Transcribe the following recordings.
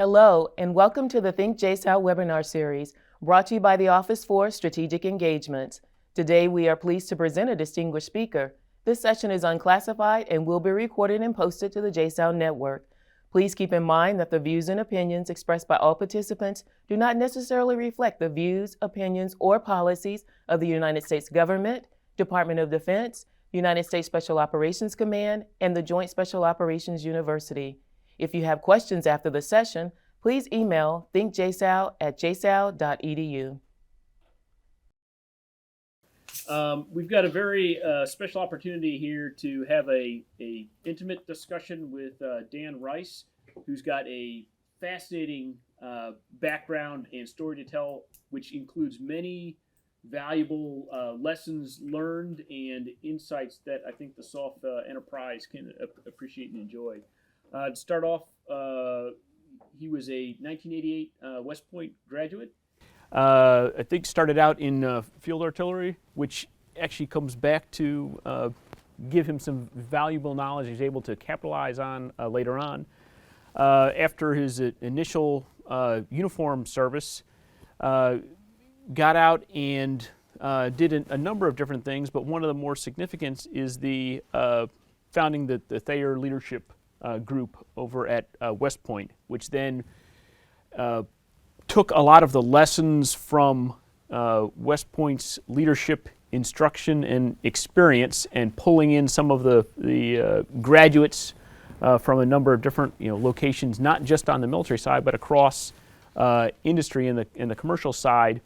Hello, and welcome to the Think JSOU webinar series, brought to you by the Office for Strategic Engagements. Today, we are pleased to present a distinguished speaker. This session is unclassified and will be recorded and posted to the JSOU network. Please keep in mind that the views and opinions expressed by all participants do not necessarily reflect the views, opinions, or policies of the United States government, Department of Defense, United States Special Operations Command, and the Joint Special Operations University. If you have questions after the session, please email thinkjsou@jsou.edu. We've got a very special opportunity here to have a intimate discussion with Dan Rice, who's got a fascinating background and story to tell, which includes many valuable lessons learned and insights that I think the SOF enterprise can appreciate and enjoy. To start off, he was a 1988 West Point graduate. I think started out in field artillery, which actually comes back to give him some valuable knowledge he's able to capitalize on later on. After his initial uniform service, got out and did a number of different things, but one of the more significant is the founding the Thayer Leadership group over at West Point, which then took a lot of the lessons from West Point's leadership instruction and experience and pulling in some of the graduates from a number of different locations, not just on the military side, but across industry and the commercial side,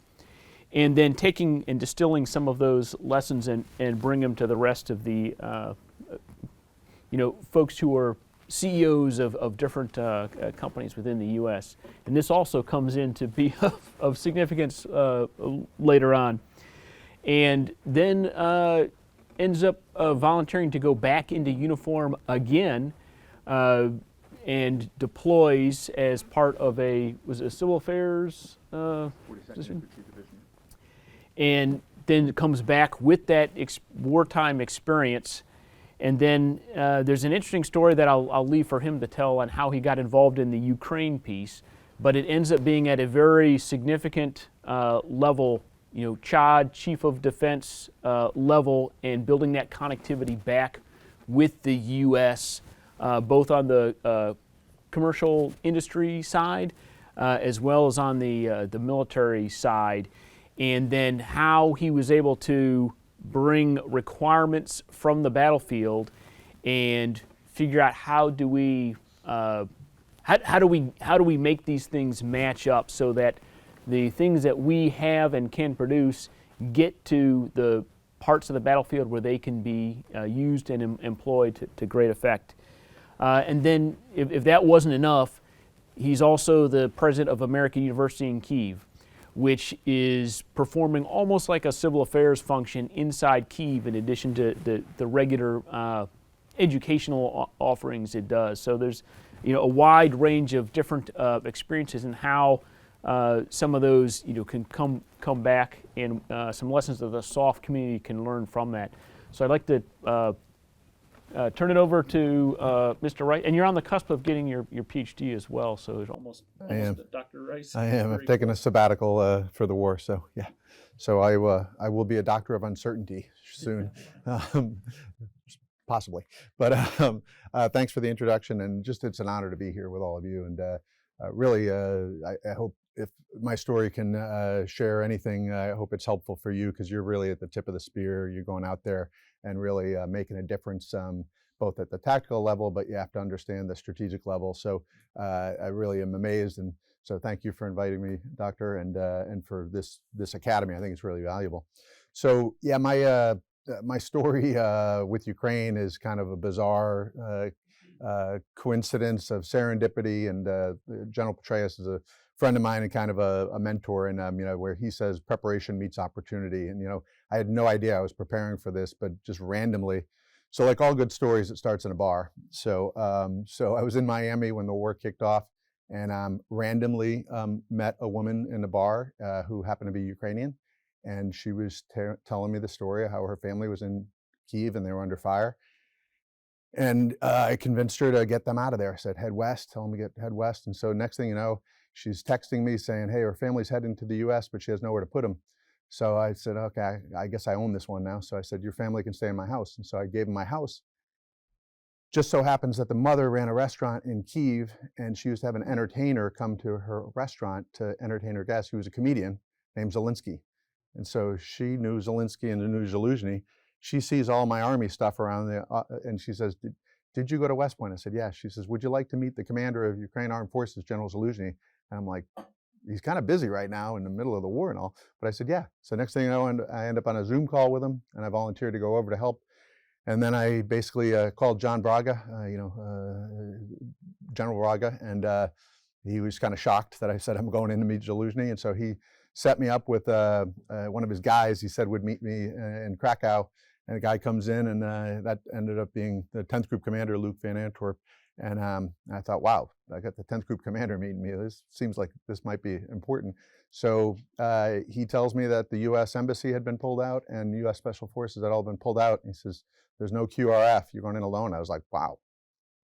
and then taking and distilling some of those lessons and bring them to the rest of the folks who are CEOs of different companies within the U.S. And this also comes in to be of significance later on. And then ends up volunteering to go back into uniform again and deploys as part of was it a civil affairs position? And then comes back with that wartime experience. And then there's an interesting story that I'll leave for him to tell on how he got involved in the Ukraine piece, but it ends up being at a very significant level, CHOD, Chief of Defense level, and building that connectivity back with the U.S., both on the commercial industry side as well as on the military side, and then how he was able to bring requirements from the battlefield and figure out how do we make these things match up so that the things that we have and can produce get to the parts of the battlefield where they can be used and employed to great effect. And then if that wasn't enough, he's also the president of American University in Kyiv, which is performing almost like a civil affairs function inside Kyiv in addition to the regular educational offerings it does. So there's a wide range of different experiences and how some of those can come back, and some lessons that the SOF community can learn from that. So I'd like to turn it over to Mr. Rice, and you're on the cusp of getting your PhD as well, so it's almost Dr. Rice. I am. I've taken a sabbatical for the war, so yeah. So I will be a doctor of uncertainty soon, possibly. But thanks for the introduction, and just it's an honor to be here with all of you. And really, I hope if my story can share anything, I hope it's helpful for you, because you're really at the tip of the spear. You're going out there and really making a difference, both at the tactical level, but you have to understand the strategic level. So I really am amazed, and so thank you for inviting me, Doctor, and for this academy. I think it's really valuable. So yeah, my story with Ukraine is kind of a bizarre coincidence of serendipity, and General Petraeus is a friend of mine and kind of a mentor, and where he says preparation meets opportunity. And I had no idea I was preparing for this, but just randomly. So like all good stories, it starts in a bar. So I was in Miami when the war kicked off, and randomly met a woman in a bar who happened to be Ukrainian, and she was telling me the story of how her family was in Kyiv and they were under fire. And I convinced her to get them out of there. I said, head west, tell them to head west. And so next thing you know, she's texting me saying, hey, her family's heading to the US, but she has nowhere to put them. So I said, okay, I guess I own this one now. So I said, your family can stay in my house. And so I gave them my house. Just so happens that the mother ran a restaurant in Kyiv, and she used to have an entertainer come to her restaurant to entertain her guests, who was a comedian named Zelensky. And so she knew Zelensky and knew Zaluzhny. She sees all my army stuff around there, and she says, did you go to West Point? I said, yeah. She says, would you like to meet the commander of Ukrainian Armed Forces, General Zaluzhny? And I'm like, he's kind of busy right now in the middle of the war and all. But I said, yeah. So next thing you know, I end up on a Zoom call with him, and I volunteered to go over to help. And then I basically called John Braga, General Braga, and he was kind of shocked that I said I'm going in to meet Zaluzhny. And so he set me up with one of his guys he said would meet me in Krakow. And the guy comes in, and that ended up being the 10th Group Commander, Luke Van Antwerp. And I thought, wow, I got the 10th Group Commander meeting me. This seems like this might be important. So he tells me that the U.S. Embassy had been pulled out and U.S. Special Forces had all been pulled out. He says, there's no QRF, you're going in alone. I was like, wow,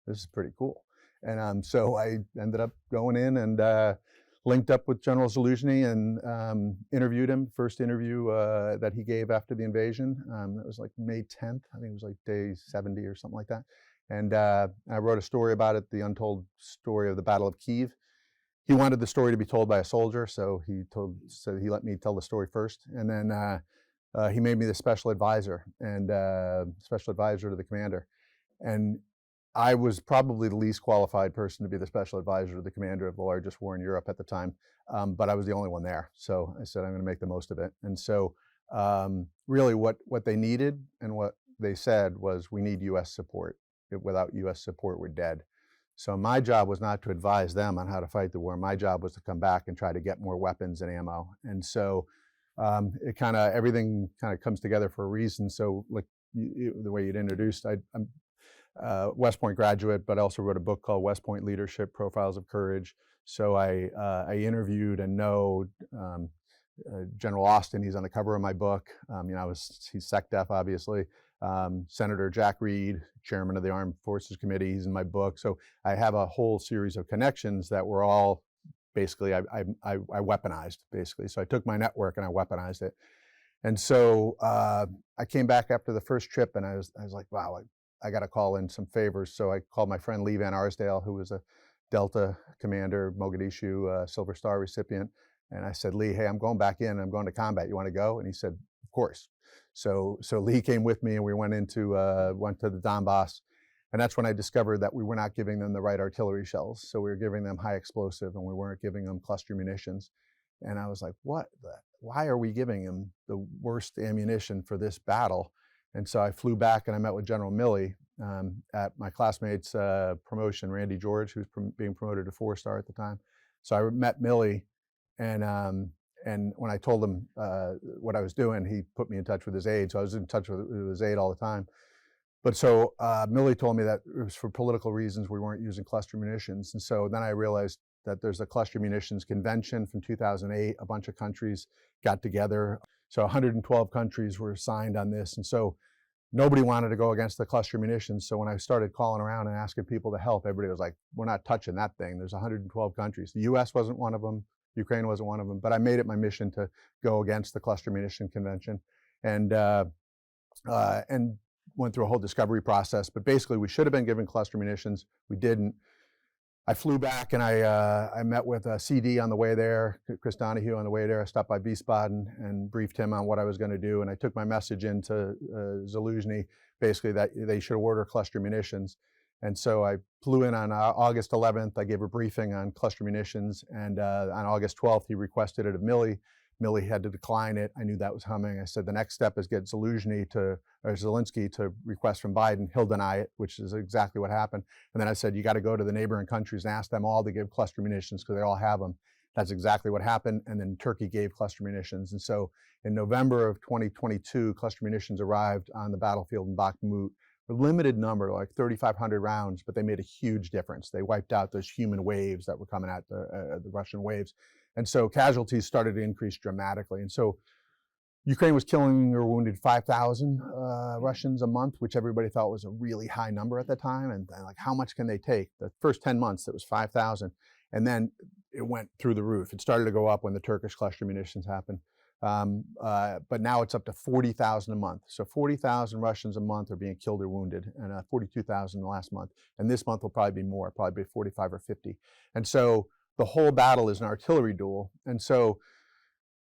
this is pretty cool. And so I ended up going in and linked up with General Zaluzhny and interviewed him. First interview that he gave after the invasion. That was like May 10th. I think it was like day 70 or something like that. And I wrote a story about it, the untold story of the Battle of Kyiv. He wanted the story to be told by a soldier, so he let me tell the story first. And then he made me the special advisor and special advisor to the commander. And I was probably the least qualified person to be the special advisor to the commander of the largest war in Europe at the time, but I was the only one there. So I said, I'm going to make the most of it. And so really what they needed and what they said was, we need U.S. support. Without U.S. support, we're dead. So my job was not to advise them on how to fight the war. My job was to come back and try to get more weapons and ammo. And so everything kind of comes together for a reason. So like the way you'd introduced, I'm West Point graduate, but I also wrote a book called West Point Leadership: Profiles of Courage. So I interviewed and know General Austin. He's on the cover of my book. He's SecDef, obviously. Senator Jack Reed, chairman of the Armed Forces Committee, he's in my book. So I have a whole series of connections that were all basically, I weaponized, basically. So I took my network and I weaponized it. And so I came back after the first trip, and I was like, wow, I got to call in some favors. So I called my friend Lee Van Arsdale, who was a Delta commander, Mogadishu Silver Star recipient. And I said, Lee, hey, I'm going back in. I'm going to combat. You want to go? And he said, of course. So Lee came with me, and we went to the Donbass. And that's when I discovered that we were not giving them the right artillery shells. So we were giving them high explosive, and we weren't giving them cluster munitions. And I was like, why are we giving them the worst ammunition for this battle? And so I flew back and I met with General Milley at my classmate's promotion, Randy George, who was being promoted to 4-star at the time. So I met Milley, and when I told him what I was doing, he put me in touch with his aide. So I was in touch with his aide all the time. But so Milley told me that it was for political reasons we weren't using cluster munitions. And so then I realized that there's a cluster munitions convention from 2008. A bunch of countries got together. So 112 countries were signed on this. And so nobody wanted to go against the cluster munitions. So when I started calling around and asking people to help, everybody was like, we're not touching that thing. There's 112 countries. The US wasn't one of them. Ukraine wasn't one of them. But I made it my mission to go against the cluster munition convention. And went through a whole discovery process. But basically, we should have been given cluster munitions. We didn't. I flew back and I met with CD on the way there, Chris Donahue on the way there. I stopped by Wiesbaden and briefed him on what I was going to do. And I took my message into Zaluzhny, basically that they should order cluster munitions. And so I flew in on August 11th. I gave a briefing on cluster munitions. And on August 12th, he requested it of Milley. Milley had to decline it. I knew that was coming. I said, the next step is get Zelensky to request from Biden. He'll deny it, which is exactly what happened. And then I said, you got to go to the neighboring countries and ask them all to give cluster munitions because they all have them. That's exactly what happened. And then Turkey gave cluster munitions. And so in November of 2022, cluster munitions arrived on the battlefield in Bakhmut. A limited number, like 3,500 rounds, but they made a huge difference. They wiped out those human waves that were coming at the Russian waves. And so casualties started to increase dramatically. And so Ukraine was killing or wounded 5,000 Russians a month, which everybody thought was a really high number at the time. And like, how much can they take? The first 10 months, it was 5,000. And then it went through the roof. It started to go up when the Turkish cluster munitions happened. But now it's up to 40,000 a month. So 40,000 Russians a month are being killed or wounded, and 42,000 last month. And this month will probably be more, probably be 45 or 50. And so the whole battle is an artillery duel. And so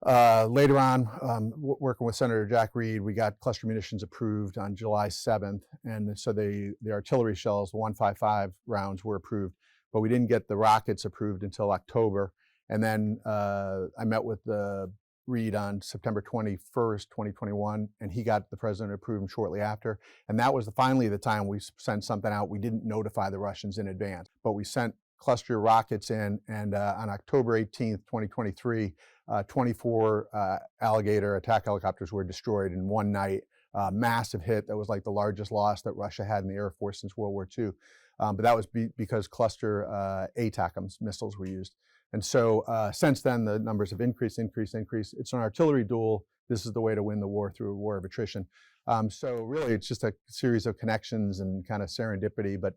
later on, working with Senator Jack Reed, we got cluster munitions approved on July 7th. And so the artillery shells, the 155 rounds, were approved, but we didn't get the rockets approved until October. And then I met with Reed on September 21st, 2021, and he got the president approved shortly after. And that was finally the time we sent something out. We didn't notify the Russians in advance, but we sent cluster rockets in, and on October 18th, 2023, 24 Alligator attack helicopters were destroyed in one night. Massive hit that was like the largest loss that Russia had in the Air Force since World War II. But that was because cluster ATACMS missiles were used. And so since then, the numbers have increased. It's an artillery duel. This is the way to win the war, through a war of attrition. So really, it's just a series of connections and kind of serendipity. But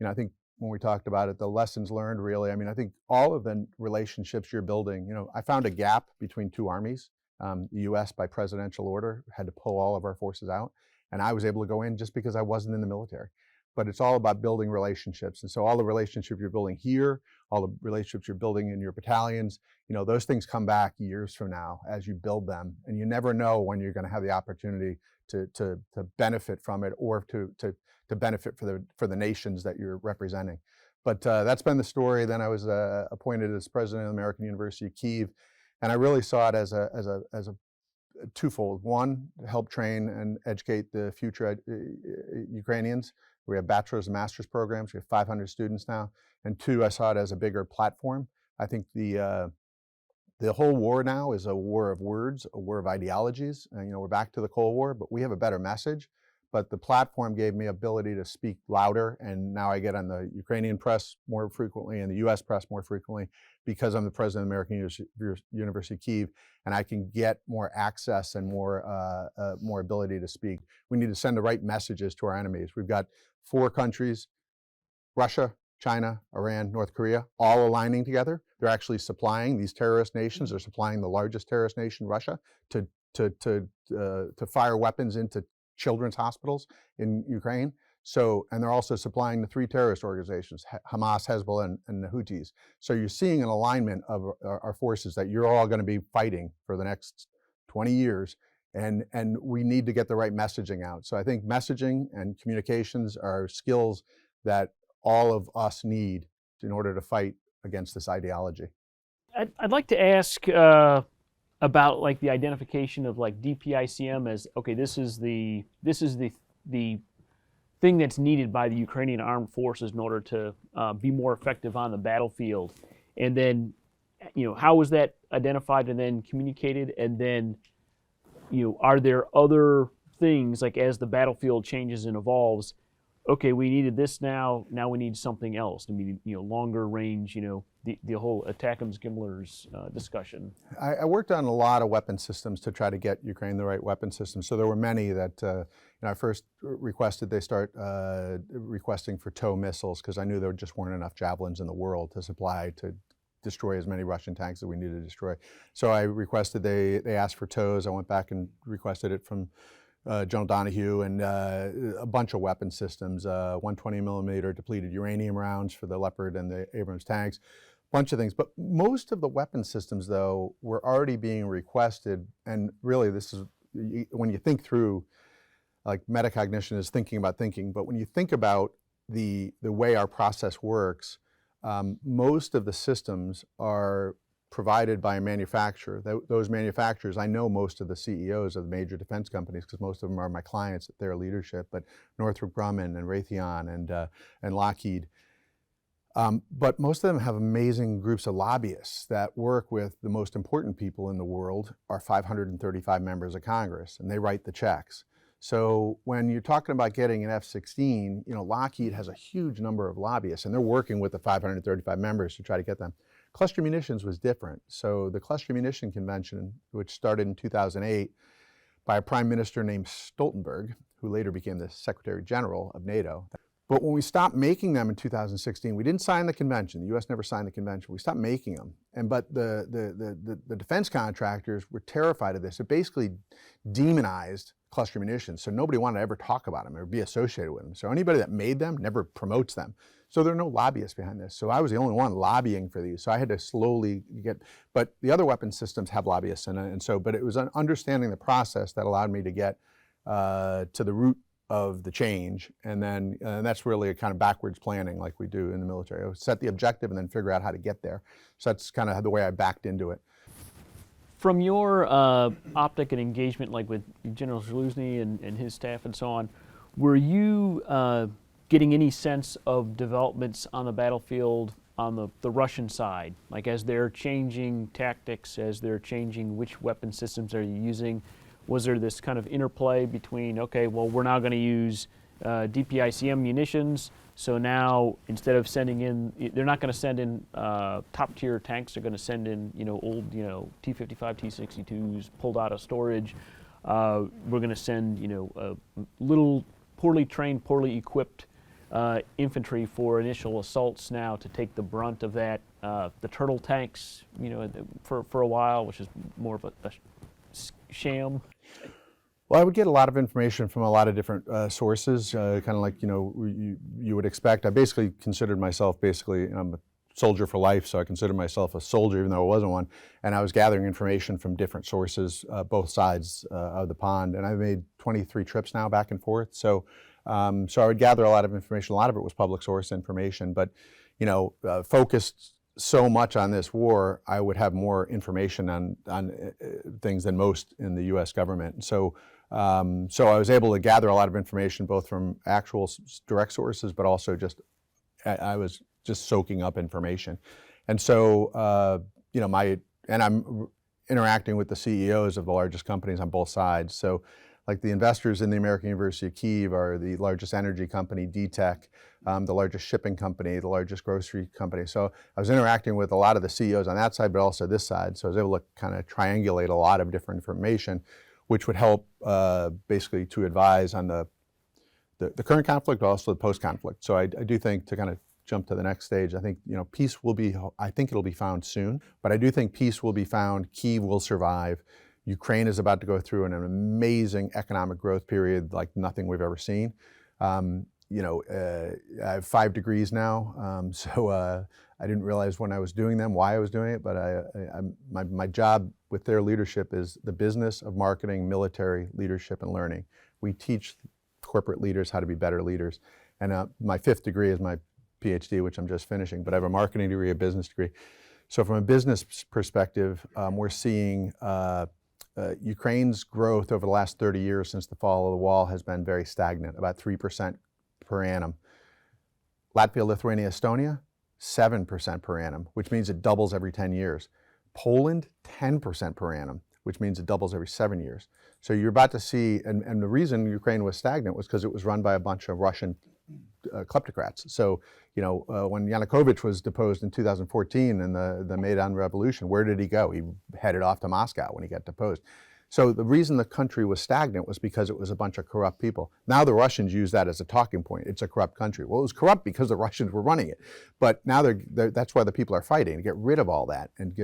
I think when we talked about it, the lessons learned, really, I think all of the relationships you're building, I found a gap between two armies. The U.S. by presidential order had to pull all of our forces out. And I was able to go in just because I wasn't in the military. But it's all about building relationships. And so all the relationships you're building here, all the relationships you're building in your battalions, those things come back years from now as you build them. And you never know when you're going to have the opportunity to benefit from it, or to benefit for the nations that you're representing. But that's been the story. Then I was appointed as president of the American University Kyiv, and I really saw it as a twofold. One, to help train and educate the future Ukrainians. We have bachelor's and master's programs. We have 500 students now. And two, I saw it as a bigger platform. I think the whole war now is a war of words, a war of ideologies. And, we're back to the Cold War, but we have a better message. But the platform gave me ability to speak louder, and now I get on the Ukrainian press more frequently and the U.S. press more frequently because I'm the president of the American University Kyiv, and I can get more access and more ability to speak. We need to send the right messages to our enemies. We've got 4 countries, Russia, China, Iran, North Korea, all aligning together. They're actually supplying these terrorist nations. They're supplying the largest terrorist nation, Russia, to fire weapons into children's hospitals in Ukraine. So, and they're also supplying the 3 terrorist organizations, Hamas, Hezbollah, and the Houthis. So you're seeing an alignment of our forces that you're all going to be fighting for the next 20 years. And we need to get the right messaging out. So I think messaging and communications are skills that all of us need in order to fight against this ideology. I'd like to ask about like the identification of like DPICM as, okay, this is the thing that's needed by the Ukrainian Armed Forces in order to be more effective on the battlefield. And then, how was that identified and then communicated? And then, are there other things, like as the battlefield changes and evolves, okay, we needed this now we need something else. I mean, longer range, the whole ATACMS Gimlers discussion. I worked on a lot of weapon systems to try to get Ukraine the right weapon systems. So there were many that I first requested they start requesting for TOW missiles, because I knew there just weren't enough javelins in the world to supply to destroy as many Russian tanks that we needed to destroy. So I requested they asked for TOWs. I went back and requested it from General Donahue, and a bunch of weapon systems, 120 millimeter depleted uranium rounds for the Leopard and the Abrams tanks, bunch of things. But most of the weapon systems, though, were already being requested. And really, this is, when you think through, like, metacognition is thinking about thinking, but when you think about the way our process works, most of the systems are provided by a manufacturer. Those manufacturers, I know most of the CEOs of the major defense companies, because most of them are my clients at their leadership, but Northrop Grumman and Raytheon and Lockheed. But most of them have amazing groups of lobbyists that work with the most important people in the world, our 535 members of Congress, and they write the checks. So when you're talking about getting an F-16, Lockheed has a huge number of lobbyists, and they're working with the 535 members to try to get them. Cluster munitions was different. So the Cluster Munition Convention, which started in 2008, by a prime minister named Stoltenberg, who later became the Secretary General of NATO. But when we stopped making them in 2016, we didn't sign the convention. The U.S. never signed the convention. We stopped making them. But the defense contractors were terrified of this. It basically demonized cluster munitions, so nobody wanted to ever talk about them or be associated with them. So anybody that made them never promotes them. So there are no lobbyists behind this. So I was the only one lobbying for these. So I had to slowly but the other weapon systems have lobbyists in it. But it was understanding the process that allowed me to get to the root of the change. And that's really a kind of backwards planning like we do in the military. I set the objective and then figure out how to get there. So that's kind of the way I backed into it. From your optic and engagement, like with General Zaluzny and his staff and so on, were you getting any sense of developments on the battlefield on the Russian side? Like as they're changing tactics, as they're changing which weapon systems are you using, was there this kind of interplay between, okay, well, we're now going to use DPICM munitions, so now instead of sending in, they're not going to send in top tier tanks, they're going to send in, old, T-55, T-62s pulled out of storage. We're going to send, little poorly trained, poorly equipped infantry for initial assaults now to take the brunt of that. The turtle tanks, for a while, which is more of a sham. Well, I would get a lot of information from a lot of different sources, kind of like, you would expect. I basically considered myself I'm a soldier for life, so I considered myself a soldier even though I wasn't one. And I was gathering information from different sources, both sides of the pond. And I've made 23 trips now back and forth. So I would gather a lot of information. A lot of it was public source information, but, focused so much on this war, I would have more information on things than most in the U.S. government. So I was able to gather a lot of information both from actual direct sources, but also I was just soaking up information. And so, I'm interacting with the CEOs of the largest companies on both sides. So like the investors in the American University Kyiv are the largest energy company, DTEC, the largest shipping company, the largest grocery company. So I was interacting with a lot of the CEOs on that side, but also this side. So I was able to kind of triangulate a lot of different information, which would help basically to advise on the current conflict, but also the post-conflict. So I do think, to kind of jump to the next stage, I think, peace will be, I think it'll be found soon, but I do think peace will be found, Kyiv will survive. Ukraine is about to go through an amazing economic growth period like nothing we've ever seen. I have 5 degrees now, so I didn't realize when I was doing them why I was doing it, but my job with their leadership is the business of marketing, military leadership, and learning. We teach corporate leaders how to be better leaders. And my 5th degree is my PhD, which I'm just finishing, but I have a marketing degree, a business degree. So from a business perspective, we're seeing Ukraine's growth over the last 30 years since the fall of the wall has been very stagnant, about 3% per annum. Latvia, Lithuania, Estonia, 7% per annum, which means it doubles every 10 years. Poland, 10% per annum, which means it doubles every 7 years. So you're about to see, and the reason Ukraine was stagnant was because it was run by a bunch of Russian kleptocrats. So, when Yanukovych was deposed in 2014 in the Maidan Revolution, where did he go? He headed off to Moscow when he got deposed. So the reason the country was stagnant was because it was a bunch of corrupt people. Now the Russians use that as a talking point. It's a corrupt country. Well, it was corrupt because the Russians were running it. But now that's why the people are fighting, to get rid of all that and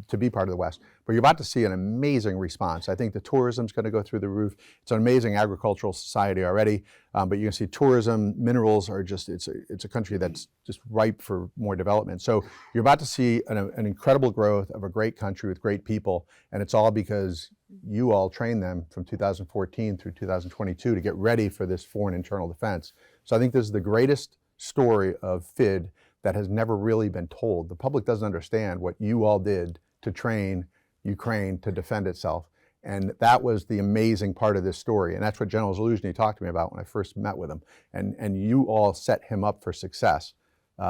to be part of the West. But you're about to see an amazing response. I think the tourism's going to go through the roof. It's an amazing agricultural society already. But you can see tourism, minerals are just, it's a country that's just ripe for more development. So you're about to see an incredible growth of a great country with great people. And it's all because you all trained them from 2014 through 2022 to get ready for this foreign internal defense. So I think this is the greatest story of FID that has never really been told. The public doesn't understand what you all did to train Ukraine to defend itself. And that was the amazing part of this story. And that's what General Zaluzny talked to me about when I first met with him. And you all set him up for success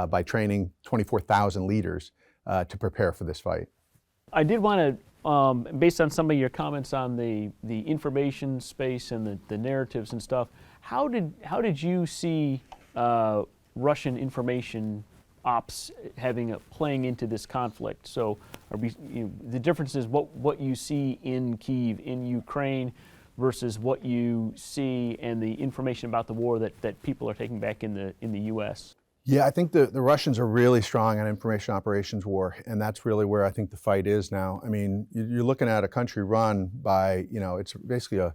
by training 24,000 leaders to prepare for this fight. I did want to, based on some of your comments on the information space and the narratives and stuff, how did you see Russian information ops playing into this conflict? So the difference is what you see in Kyiv, in Ukraine. versus what you see and the information about the war that people are taking back in the U.S.? Yeah, I think the Russians are really strong on information operations war, and that's really where I think the fight is now. I mean, you're looking at a country run by, it's basically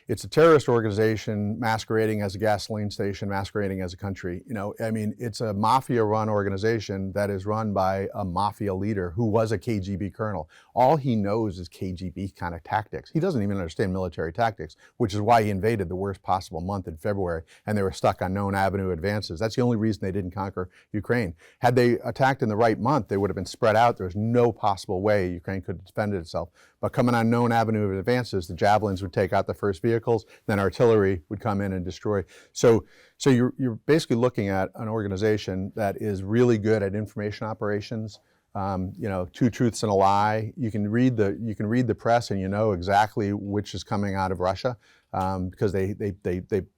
it's a terrorist organization masquerading as a gasoline station, masquerading as a country. I mean, it's a mafia-run organization that is run by a mafia leader who was a KGB colonel. All he knows is KGB kind of tactics. He doesn't even understand military tactics, which is why he invaded the worst possible month in February, and they were stuck on known avenue advances. That's the only reason they didn't conquer Ukraine. Had they attacked in the right month, they would have been spread out. There was no possible way Ukraine could defend itself. But coming on known avenue of advances, the javelins would take out the first vehicles, then artillery would come in and destroy. So you're basically looking at an organization that is really good at information operations. Two truths and a lie. You can read the press and you know exactly which is coming out of Russia because they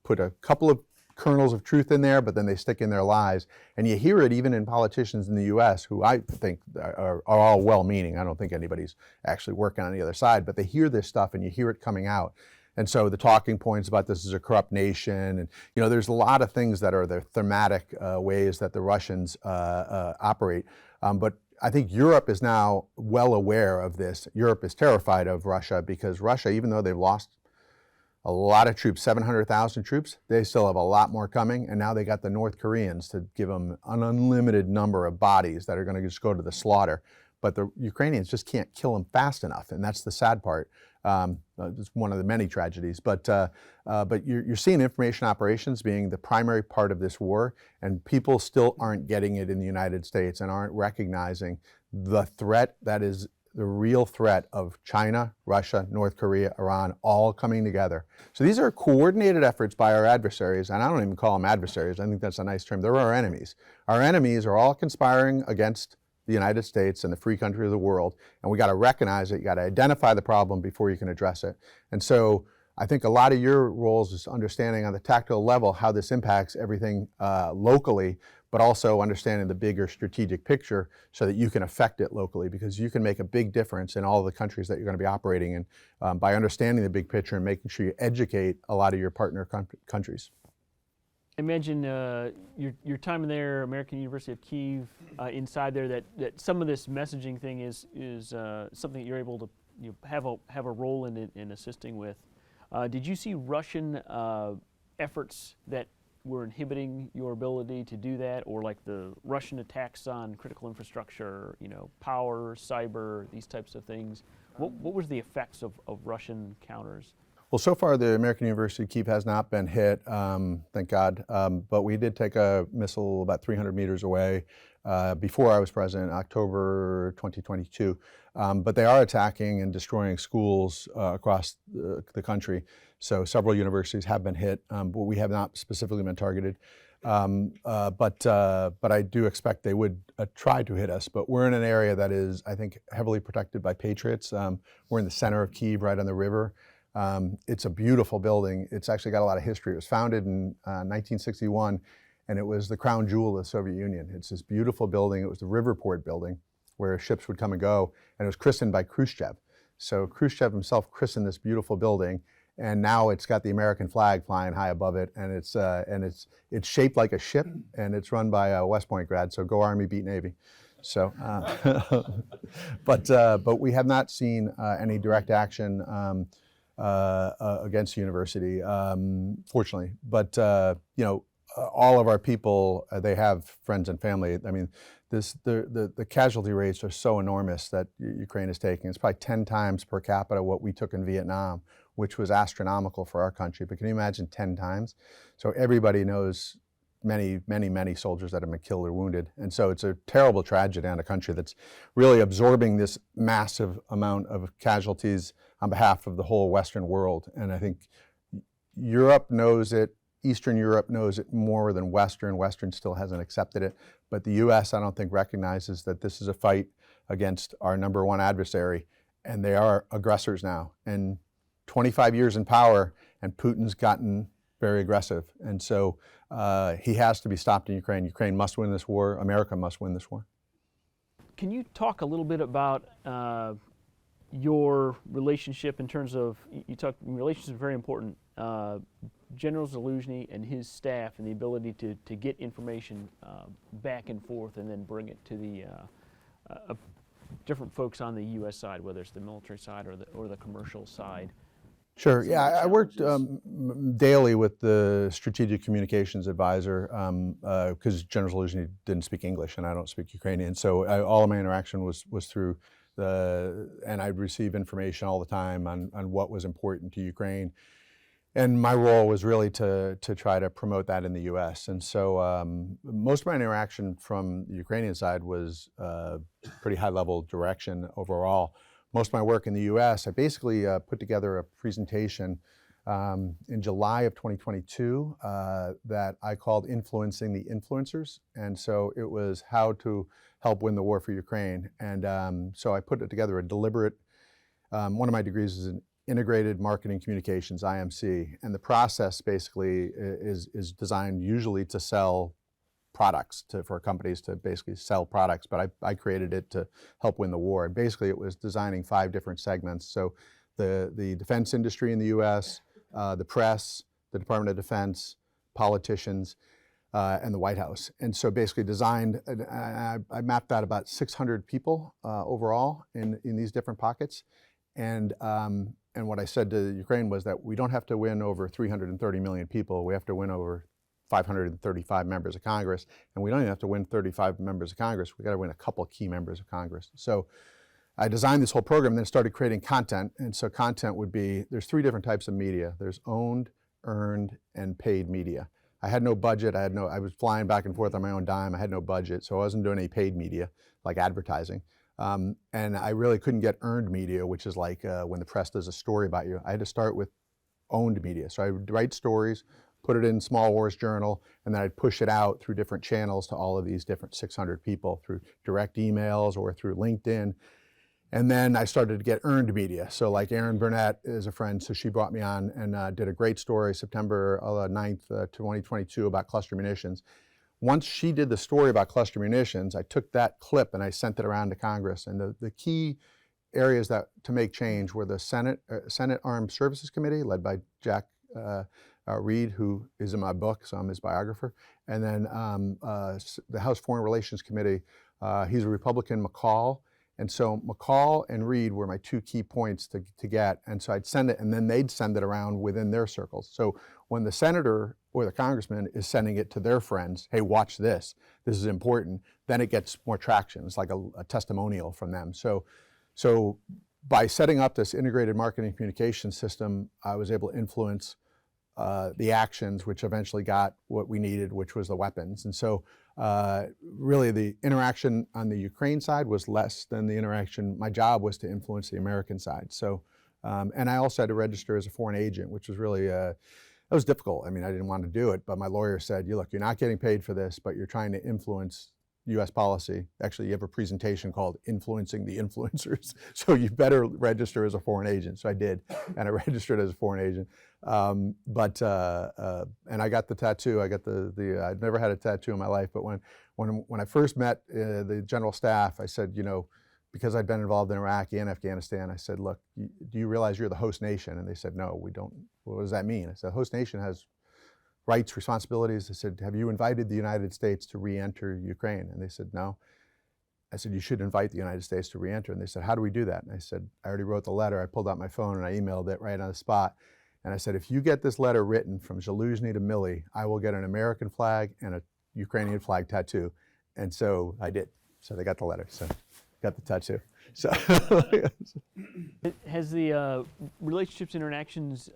put a couple of kernels of truth in there, but then they stick in their lies. And you hear it even in politicians in the U.S. who I think are all well-meaning. I don't think anybody's actually working on the other side, but they hear this stuff and you hear it coming out. And so the talking points about this is a corrupt nation, and there's a lot of things that are the thematic ways that the Russians operate. But I think Europe is now well aware of this. Europe is terrified of Russia because Russia, even though they've lost a lot of troops, 700,000 troops, they still have a lot more coming. And now they got the North Koreans to give them an unlimited number of bodies that are going to just go to the slaughter. But the Ukrainians just can't kill them fast enough. And that's the sad part. It's one of the many tragedies. But you're seeing information operations being the primary part of this war. And people still aren't getting it in the United States and aren't recognizing the threat that is the real threat of China, Russia, North Korea, Iran, all coming together. So these are coordinated efforts by our adversaries, and I don't even call them adversaries. I think that's a nice term. They're our enemies. Our enemies are all conspiring against the United States and the free country of the world, and we got to recognize it. You got to identify the problem before you can address it. And so I think a lot of your roles is understanding on the tactical level how this impacts everything locally, but also understanding the bigger strategic picture so that you can affect it locally, because you can make a big difference in all of the countries that you're going to be operating in by understanding the big picture and making sure you educate a lot of your partner countries. I imagine your time in there, American University of Kyiv, inside there, that some of this messaging thing is something that you're able to have a role in assisting with. Did you see Russian efforts that were inhibiting your ability to do that, or like the Russian attacks on critical infrastructure, power, cyber, these types of things? What was the effects of Russian counters? Well, so far the American University Kyiv has not been hit, thank God, but we did take a missile about 300 meters away before I was president, October 2022. But they are attacking and destroying schools across the country. So several universities have been hit, but we have not specifically been targeted. But I do expect they would try to hit us. But we're in an area that is, I think, heavily protected by patriots. We're in the center of Kyiv, right on the river. It's a beautiful building. It's actually got a lot of history. It was founded in 1961, and it was the crown jewel of the Soviet Union. It's this beautiful building. It was the Riverport building where ships would come and go, and it was christened by Khrushchev. So Khrushchev himself christened this beautiful building, and now it's got the American flag flying high above it, and it's shaped like a ship, and it's run by a West Point grad. So go Army, beat Navy. So, but we have not seen any direct action against the university, fortunately. But all of our people, they have friends and family. I mean, the casualty rates are so enormous that Ukraine is taking. It's probably 10 times per capita what we took in Vietnam, which was astronomical for our country. But can you imagine 10 times? So everybody knows many, many, many soldiers that have been killed or wounded. And so it's a terrible tragedy on a country that's really absorbing this massive amount of casualties on behalf of the whole Western world. And I think Europe knows it, Eastern Europe knows it more than Western. Western still hasn't accepted it. But the US, I don't think, recognizes that this is a fight against our number one adversary, and they are aggressors now. And 25 years in power, and Putin's gotten very aggressive. And so he has to be stopped in Ukraine. Ukraine must win this war. America must win this war. Can you talk a little bit about your relationship in terms of, you talked, relationships are very important. General Zaluzhny and his staff and the ability to get information back and forth and then bring it to the different folks on the U.S. side, whether it's the military side or the commercial side. Sure. Some Yeah, of the I worked challenges. daily with the strategic communications advisor because General Zaluzhny didn't speak English and I don't speak Ukrainian. So all of my interaction was through and I'd receive information all the time on what was important to Ukraine. And my role was really to try to promote that in the U.S. And so most of my interaction from the Ukrainian side was pretty high-level direction overall. Most of my work in the U.S., I basically put together a presentation in July of 2022 that I called Influencing the Influencers. And so it was how to help win the war for Ukraine. And so I put it together a deliberate, one of my degrees is in Integrated Marketing Communications, IMC. And the process basically is designed usually to sell products, for companies to basically sell products, but I created it to help win the war. And basically it was designing 5 different segments. So the defense industry in the US, the press, the Department of Defense, politicians, and the White House. And so basically designed, I mapped out about 600 people overall in these different pockets. And what I said to Ukraine was that we don't have to win over 330 million people. We have to win over 535 members of Congress, and we don't even have to win 35 members of Congress. We got to win a couple key members of Congress. So I designed this whole program and then started creating content. And so content would be, there's 3 different types of media. There's owned, earned, and paid media. I had no budget. I was flying back and forth on my own dime. I had no budget, so I wasn't doing any paid media like advertising. And I really couldn't get earned media, which is like when the press does a story about you. I had to start with owned media. So I would write stories, put it in Small Wars Journal, and then I'd push it out through different channels to all of these different 600 people through direct emails or through LinkedIn. And then I started to get earned media. So like Erin Burnett is a friend, so she brought me on and did a great story September 9th, 2022 about cluster munitions. Once she did the story about cluster munitions, I took that clip and I sent it around to Congress. And the key areas to make change were the Senate Armed Services Committee, led by Jack Reed, who is in my book, so I'm his biographer. And then the House Foreign Relations Committee, he's a Republican, McCall. And so McCall and Reed were my 2 key points to get. And so I'd send it, and then they'd send it around within their circles. So when the senator or the congressman is sending it to their friends, hey, watch this, this is important, then it gets more traction. It's like a testimonial from them. So by setting up this integrated marketing communication system, I was able to influence the actions, which eventually got what we needed, which was the weapons. And so really the interaction on the Ukraine side was less than the interaction. My job was to influence the American side. So, and I also had to register as a foreign agent, which was really, that was difficult. I mean, I didn't want to do it, but my lawyer said, look, you're not getting paid for this, but you're trying to influence U.S. policy. Actually, you have a presentation called Influencing the Influencers. So you better register as a foreign agent. So I did, and I registered as a foreign agent. And I got the tattoo. I got I'd never had a tattoo in my life, but when I first met the general staff, I said, because I'd been involved in Iraq and Afghanistan, I said, look, do you realize you're the host nation? And they said, no, we don't. What does that mean? I said, host nation has rights, responsibilities. I said, have you invited the United States to re-enter Ukraine? And they said, no. I said, you should invite the United States to re-enter. And they said, how do we do that? And I said, I already wrote the letter. I pulled out my phone and I emailed it right on the spot. And I said, if you get this letter written from Zaluzhny to Milley, I will get an American flag and a Ukrainian flag tattoo. And so I did. So they got the letter. So got the tattoo. So has the relationships and interactions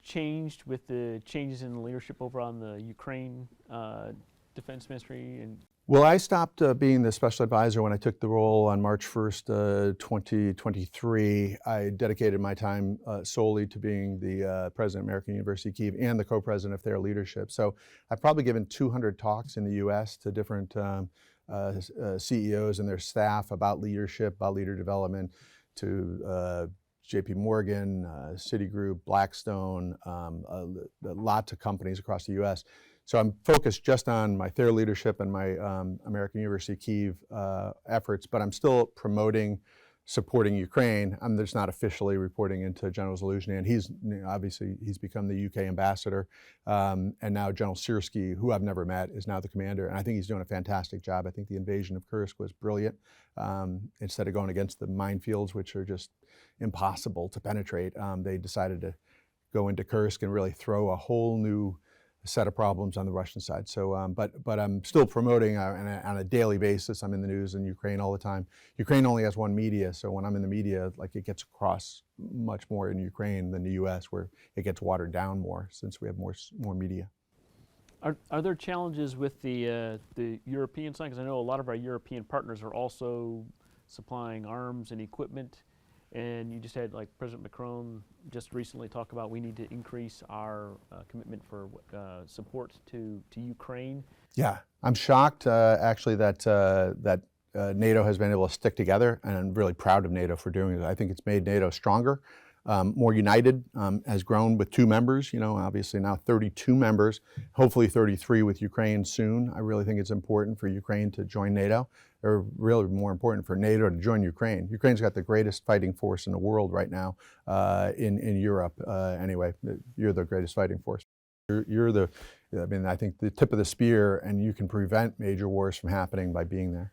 changed with the changes in leadership over on the Ukraine Defense Ministry? And well, I stopped being the special advisor when I took the role on March 1st, 2023. I dedicated my time solely to being the president of American University Kyiv and the co-president of their leadership. So I've probably given 200 talks in the U.S. to different CEOs and their staff about leadership, about leader development, to JP Morgan, Citigroup, Blackstone, lots of companies across the U.S. So I'm focused just on my their leadership and my American University Kyiv efforts, but I'm still promoting supporting Ukraine. I'm just not officially reporting into General Zaluzhny, and obviously he's become the UK ambassador, and now General Syrskyi, who I've never met, is now the commander, and I think he's doing a fantastic job. I think the invasion of Kursk was brilliant. Instead of going against the minefields, which are just impossible to penetrate, they decided to go into Kursk and really throw a whole new set of problems on the Russian side. So, but I'm still promoting on a daily basis. I'm in the news in Ukraine all the time. Ukraine only has one media, so when I'm in the media, like, it gets across much more in Ukraine than the U.S., where it gets watered down more since we have more media. Are there challenges with the European side? Because I know a lot of our European partners are also supplying arms and equipment. And you just had, like, President Macron just recently talk about we need to increase our commitment for support to Ukraine. Yeah, I'm shocked actually that NATO has been able to stick together, and I'm really proud of NATO for doing it. I think it's made NATO stronger, more united, has grown with 2 members, obviously now 32 members, hopefully 33 with Ukraine soon. I really think it's important for Ukraine to join NATO, or really more important for NATO to join Ukraine. Ukraine's got the greatest fighting force in the world right now, in Europe anyway. You're the greatest fighting force. I think the tip of the spear, and you can prevent major wars from happening by being there.